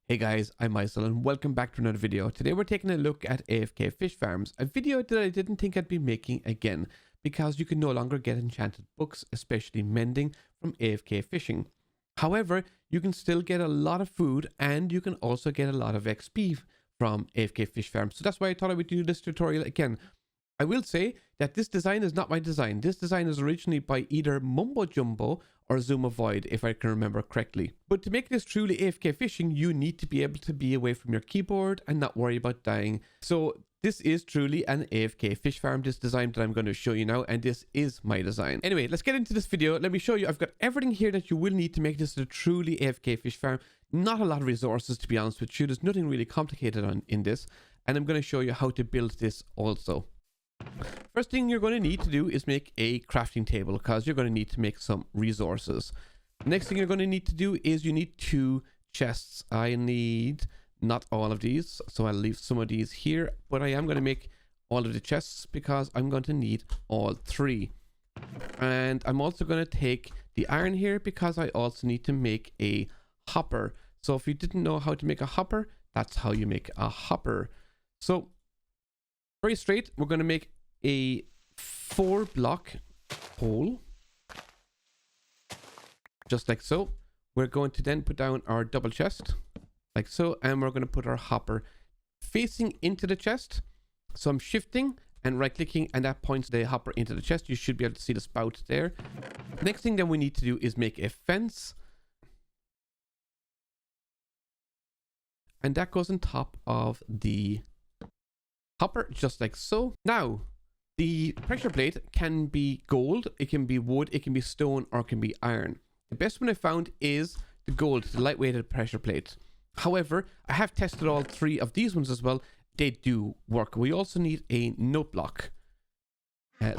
Hey guys, I'm Michael and welcome back to another video. Today we're taking a look at AFK Fish Farms, a video that I didn't think I'd be making again because you can no longer get enchanted books, especially Mending, from AFK fishing. However, you can still get a lot of food and you can also get a lot of XP from AFK Fish Farms. So that's why I thought I would do this tutorial again. I will say that this design is not my design. This design is originally by either Mumbo Jumbo or xisumavoid, if I can remember correctly. But to make this truly AFK fishing, you need to be able to be away from your keyboard and not worry about dying. So this is truly an AFK fish farm, this design that I'm going to show you now, and this is my design. Anyway, let's get into this video. Let me show you. I've got everything here that you will need to make this a truly AFK fish farm. Not a lot of resources, to be honest with you. There's nothing really complicated in this, and I'm going to show you how to build this also. First thing you're going to need to do is make a crafting table because you're going to need to make some resources. Next thing you're going to need to do is you need 2 chests. I need not all of these, so I'll leave some of these here, but I am going to make all of the chests because I'm going to need all 3. And I'm also going to take the iron here because I also need to make a hopper. So if you didn't know how to make a hopper, that's how you make a hopper. So very straight, we're going to make a 4-block hole, just like so. We're going to then put down our double chest, like so, and we're going to put our hopper facing into the chest. So I'm shifting and right-clicking, and that points the hopper into the chest. You should be able to see the spout there. Next thing that we need to do is make a fence, and that goes on top of the hopper, just like so. Now, the pressure plate can be gold, it can be wood, it can be stone, or it can be iron. The best one I found is the gold, the lightweighted pressure plate. However, I have tested all 3 of these ones as well. They do work. We also need a Noteblock.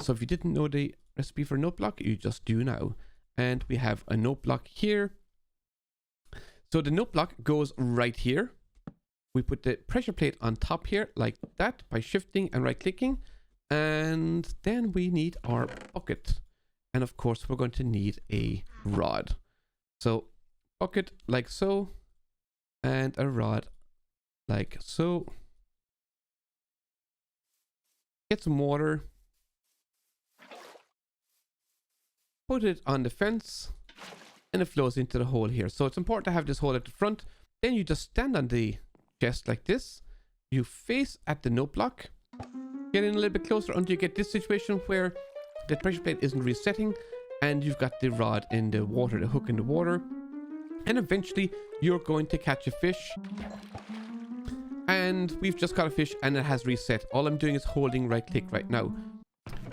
So if you didn't know the recipe for Noteblock, you just do now. And we have a Noteblock here. So the Noteblock goes right here. We put the pressure plate on top here like that by shifting and right clicking, and then we need our bucket, and of course we're going to need a rod. So bucket like so, and a rod like so. Get some water, put it on the fence, and it flows into the hole here. So it's important to have this hole at the front. Then you just stand on the chest like this, you face at the Noteblock, get in a little bit closer until you get this situation where the pressure plate isn't resetting and you've got the rod in the water, the hook in the water, and eventually you're going to catch a fish. And we've just got a fish and it has reset. All I'm doing is holding right click right now,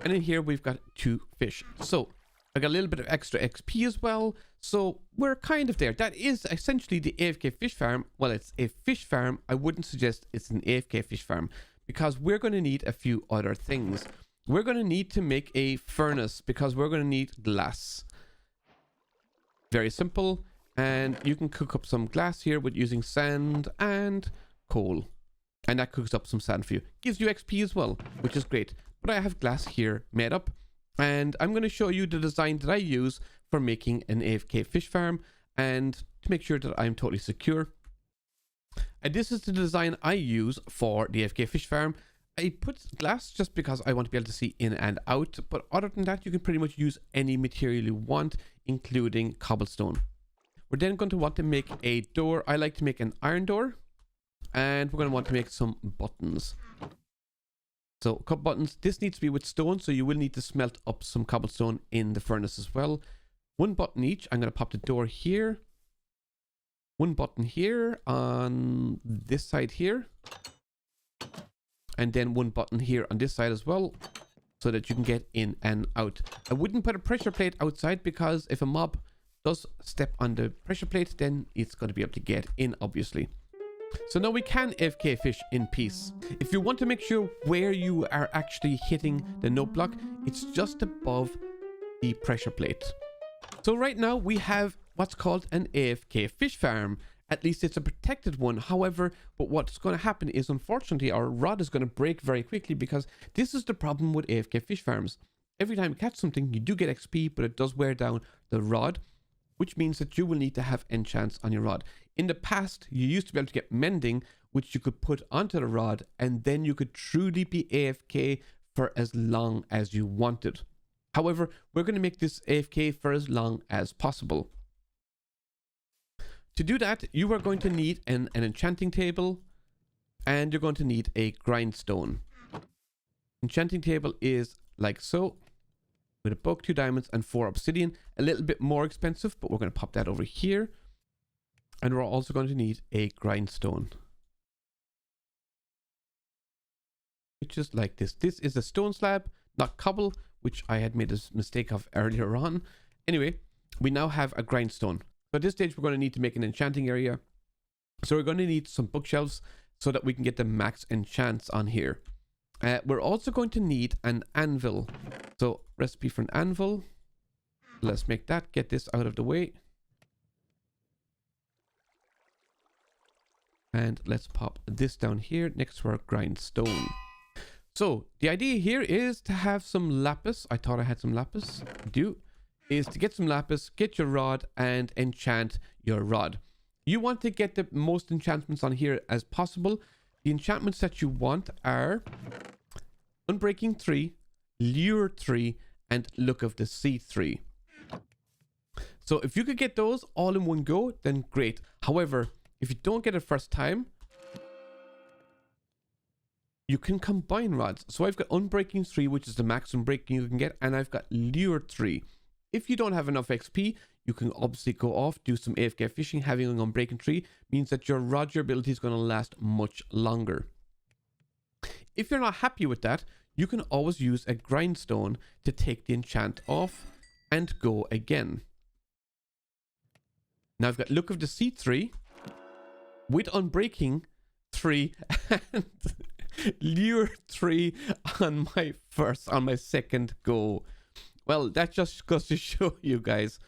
and in here we've got 2 fish. So I got a little bit of extra XP as well. So we're kind of there. That is essentially the AFK fish farm. Well, it's a fish farm. I wouldn't suggest it's an AFK fish farm because we're going to need a few other things. We're going to need to make a furnace because we're going to need glass. Very simple. And you can cook up some glass here with using sand and coal. And that cooks up some sand for you. Gives you XP as well, which is great. But I have glass here made up. And I'm going to show you the design that I use for making an AFK fish farm and to make sure that I'm totally secure. And this is the design I use for the AFK fish farm. I put glass just because I want to be able to see in and out, but other than that you can pretty much use any material you want, including cobblestone. We're then going to want to make a door. I like to make an iron door, and we're going to want to make some buttons. So a couple buttons. This needs to be with stone, so you will need to smelt up some cobblestone in the furnace as well. 1 button each. I'm going to pop the door here. 1 button here on this side here. And then 1 button here on this side as well, so that you can get in and out. I wouldn't put a pressure plate outside because if a mob does step on the pressure plate, then it's going to be able to get in, obviously. So now we can AFK fish in peace. If you want to make sure where you are actually hitting the Noteblock, it's just above the pressure plate. So right now we have what's called an AFK fish farm. At least it's a protected one. However, but what's going to happen is, unfortunately, our rod is going to break very quickly because this is the problem with AFK fish farms. Every time you catch something, you do get XP, but it does wear down the rod. which means that you will need to have enchants on your rod. In the past, you used to be able to get mending, which you could put onto the rod, and then you could truly be AFK for as long as you wanted. However, we're going to make this AFK for as long as possible. To do that, you are going to need an enchanting table, and you're going to need a grindstone. Enchanting table is like so, with a book, 2 diamonds, and 4 obsidian. A little bit more expensive, but we're going to pop that over here. And we're also going to need a grindstone, which is like this. This is a stone slab, not cobble, which I had made a mistake of earlier on. Anyway, we now have a grindstone. So at this stage, we're going to need to make an enchanting area. So we're going to need some bookshelves so that we can get the max enchants on here. We're also going to need an anvil. So recipe for an anvil. Let's make that, get this out of the way. And let's pop this down here next to our grindstone. So the idea here is to have some lapis. I thought I had some lapis. I do. Is to get some lapis, get your rod, and enchant your rod. You want to get the most enchantments on here as possible. The enchantments that you want are Unbreaking 3, Lure 3, and Look of the Sea 3. So if you could get those all in one go, then great. However, if you don't get it first time, you can combine rods. So I've got Unbreaking 3, which is the maximum breaking you can get, and I've got Lure 3. If you don't have enough XP, you can obviously go off, do some AFK fishing. Having an Unbreaking 3 means that your rod durability is going to last much longer. If you're not happy with that, you can always use a grindstone to take the enchant off and go again. Now I've got Look of the Sea 3 with Unbreaking 3 and Lure 3 on my second go. Well, that just goes to show you guys.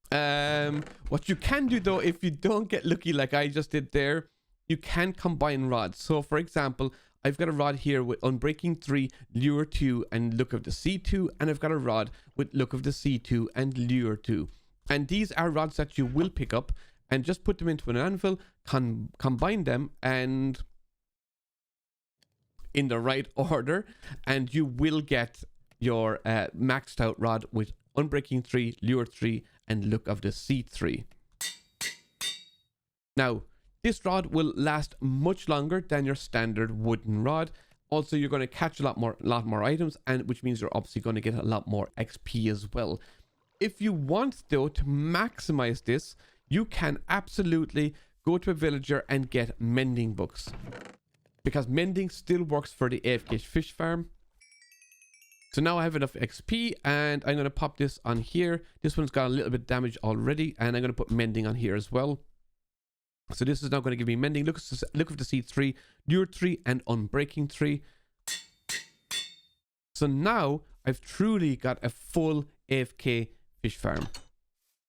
What you can do though, if you don't get lucky like I just did there, you can combine rods. So for example, I've got a rod here with Unbreaking 3, Lure 2, and Look of the Sea 2. And I've got a rod with Look of the Sea 2 and Lure 2. And these are rods that you will pick up and just put them into an anvil, combine them and in the right order, and you will get your maxed out rod with Unbreaking 3, Lure 3, and Look of the Sea 3. Now, this rod will last much longer than your standard wooden rod. Also, you're going to catch a lot more items, and which means you're obviously going to get a lot more XP as well. If you want though to maximize this, you can absolutely go to a villager and get mending books, because mending still works for the AFK Fish Farm. So now I have enough XP, and I'm going to pop this on here. This one's got a little bit of damage already, and I'm going to put mending on here as well. So this is now going to give me mending, Look of the Sea 3, Lure 3, and Unbreaking 3. So now I've truly got a full AFK fish farm.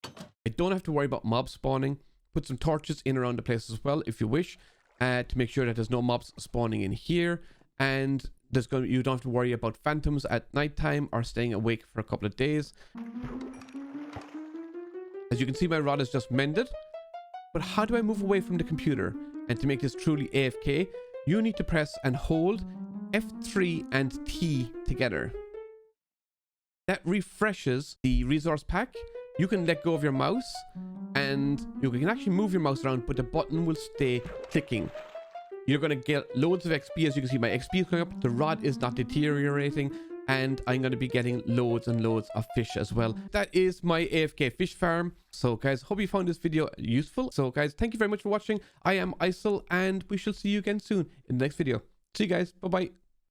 I don't have to worry about mob spawning. Put some torches in around the place as well if you wish, to make sure that there's no mobs spawning in here. And you don't have to worry about phantoms at nighttime or staying awake for a couple of days. As you can see, my rod is just mended. But how do I move away from the computer? And to make this truly AFK, you need to press and hold F3 and T together. That refreshes the resource pack. You can let go of your mouse and you can actually move your mouse around, but the button will stay clicking. You're going to get loads of XP. As you can see, my XP is going up. The rod is not deteriorating, and I'm going to be getting loads and loads of fish as well. That is my AFK fish farm. So guys, hope you found this video useful. So guys, thank you very much for watching. I am Isel, and we shall see you again soon in the next video. See you guys. Bye-bye.